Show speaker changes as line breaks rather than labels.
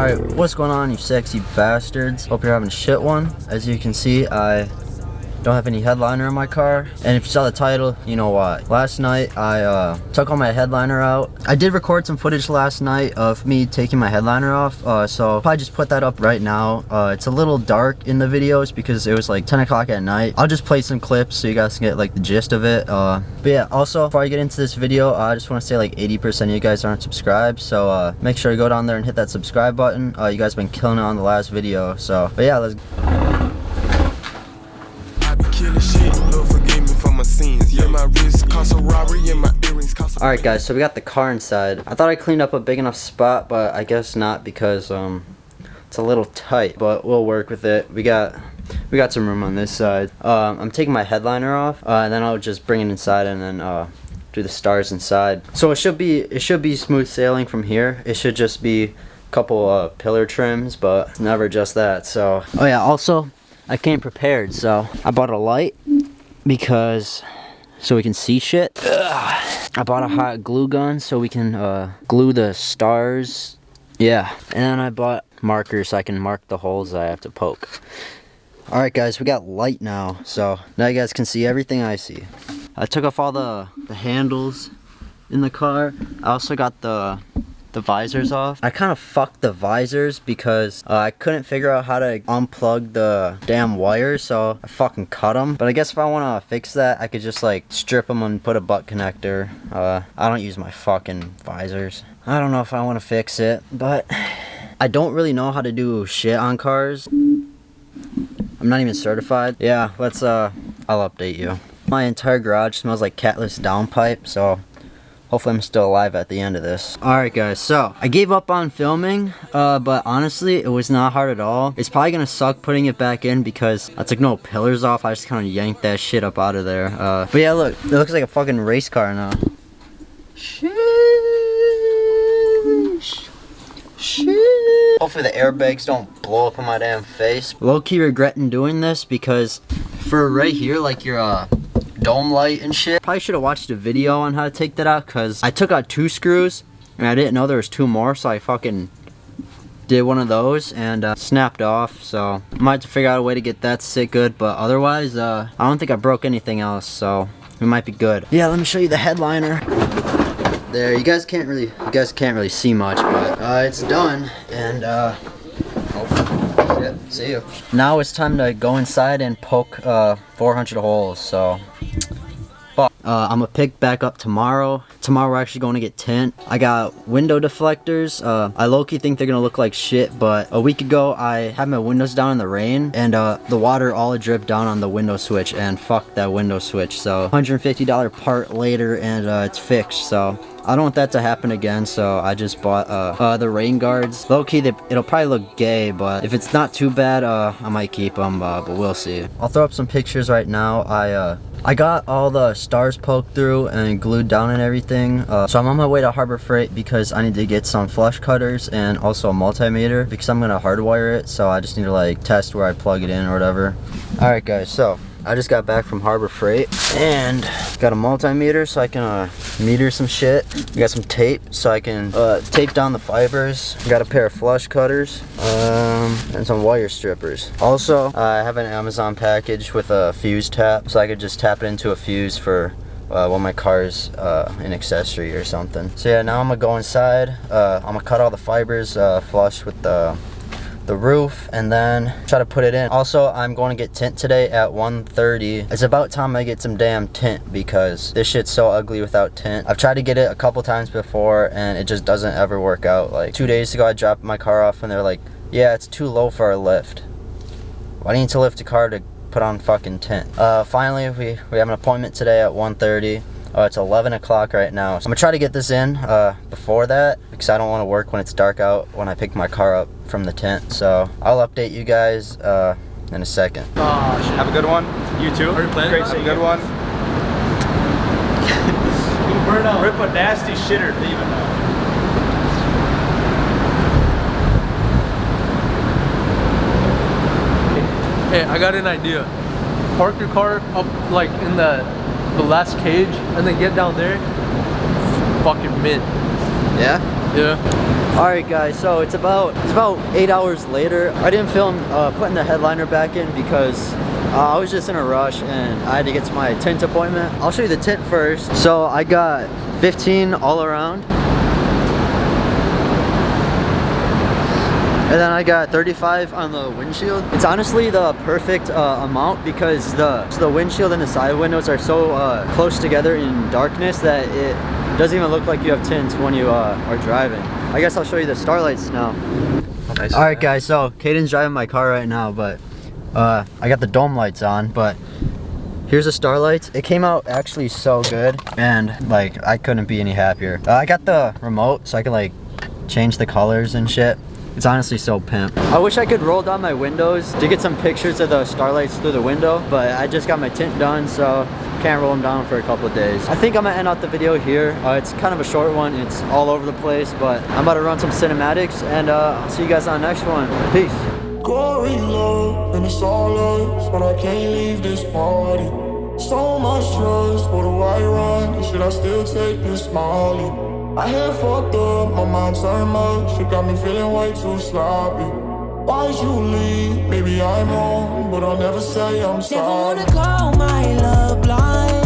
Alright, what's going on, you sexy bastards? Hope you're having a shit one. As you can see, I don't have any headliner in my car, and if you saw the title, you know why. Last night I took all my headliner out. I did record some footage last night of me taking my headliner off, so I'll probably just put that up right now. It's a little dark in the videos because it was like 10 o'clock at night. I'll just play some clips so you guys can get like the gist of it. But yeah, also before I get into this video, I just want to say like 80% of you guys aren't subscribed, so make sure to go down there and hit that subscribe button. You guys have been killing it on the last video, so but yeah, let's Alright guys, so we got the car inside. I thought I cleaned up a big enough spot, but I guess not because it's a little tight, but we'll work with it. We got some room on this side. I'm taking my headliner off, and then I'll just bring it inside and then do the stars inside. So it should be smooth sailing from here. It should just be a couple pillar trims, but never just that. So oh yeah, also I came prepared, so I bought a light because so we can see shit. Ugh. I bought a hot glue gun so we can glue the stars. Yeah, and then I bought markers so I can mark the holes I have to poke. Alright guys, we got light now, so now you guys can see everything I see. I took off all the handles in the car. I also got the visors off. I kind of fucked the visors because I couldn't figure out how to unplug the damn wires, so I fucking cut them. But I guess if I want to fix that, I could just like strip them and put a butt connector. I don't use my fucking visors. I don't know if I want to fix it, but I don't really know how to do shit on cars. I'm not even certified. Yeah, let's I'll update you. My entire garage smells like catless downpipe, so hopefully I'm still alive at the end of this. Alright guys, so I gave up on filming, but honestly, it was not hard at all. It's probably gonna suck putting it back in because I took no pillars off. I just kind of yanked that shit up out of there. But yeah, look, it looks like a fucking race car now. Sheesh. Sheesh. Hopefully the airbags don't blow up on my damn face. Low-key regretting doing this because for right here, like your dome light and shit. Probably should have watched a video on how to take that out because I took out 2 screws and I didn't know there was 2 more, so I fucking did one of those and snapped off. So I might have to figure out a way to get that sit good, but otherwise I don't think I broke anything else, so we might be good. Yeah, let me show you the headliner. There, you guys can't really see much, but it's done, and oh shit, see you. Now it's time to go inside and poke 400 holes, so I'm gonna pick back up tomorrow. Tomorrow we're actually going to get tint. I got window deflectors. I low-key think they're gonna look like shit, but a week ago I had my windows down in the rain and the water all dripped down on the window switch, and fuck that window switch. So $150 part later and it's fixed, so I don't want that to happen again, so I just bought the rain guards. Low-key, it'll probably look gay, but if it's not too bad, I might keep them, but we'll see. I'll throw up some pictures right now. I got all the stars poked through and glued down and everything, so I'm on my way to Harbor Freight because I need to get some flush cutters and also a multimeter because I'm gonna hardwire it, so I just need to like test where I plug it in or whatever. Alright guys, so I just got back from Harbor Freight and got a multimeter so I can meter some shit. I got some tape so I can tape down the fibers. Got a pair of flush cutters and some wire strippers. Also, I have an Amazon package with a fuse tap so I could just tap it into a fuse for when my car's an accessory or something. So yeah, now I'm gonna go inside. I'm gonna cut all the fibers flush with the roof and then try to put it in. Also, I'm going to get tint today at 1:30. It's about time I get some damn tint because this shit's so ugly without tint. I've tried to get it a couple times before and it just doesn't ever work out. Like 2 days ago I dropped my car off and they're like, yeah, it's too low for our lift. Why do you need to lift a car to put on fucking tint? Finally we have an appointment today at 1:30. It's 11 o'clock right now. So I'm gonna try to get this in before that because I don't want to work when it's dark out when I pick my car up from the tent. So I'll update you guys in a second.
Have a good one. You too. Great, have a good one. Rip a nasty shitter leaving now.
Hey, I got an idea. Park your car up like in the last cage and then get down there. Fucking mint.
Yeah?
Yeah.
Alright guys, so it's about 8 hours later. I didn't film putting the headliner back in because I was just in a rush and I had to get to my tint appointment. I'll show you the tint first. So I got 15 all around. And then I got 35 on the windshield. It's honestly the perfect amount because the windshield and the side windows are so close together in darkness that it doesn't even look like you have tint when you are driving. I guess I'll show you the starlights now.
Nice.
Alright guys, so Caden's driving my car right now, but I got the dome lights on, but here's the starlights. It came out actually so good and like I couldn't be any happier. I got the remote so I can like change the colors and shit. It's honestly so pimp. I wish I could roll down my windows to get some pictures of the starlights through the window, but I just got my tint done, so can't roll them down for a couple of days. I think I'm gonna end out the video here. It's kind of a short one. It's all over the place, but I'm about to run some cinematics, and I'll see you guys on the next one. Peace.
Going low, and it's all us, but I can't leave this party. So much trust, what do I run? Should I still take this Molly? I had fucked up, my mind turned much. She got me feeling way too sloppy. Why'd you leave? Maybe I'm wrong, but I'll never say I'm sorry.
Never wanna call my love blind.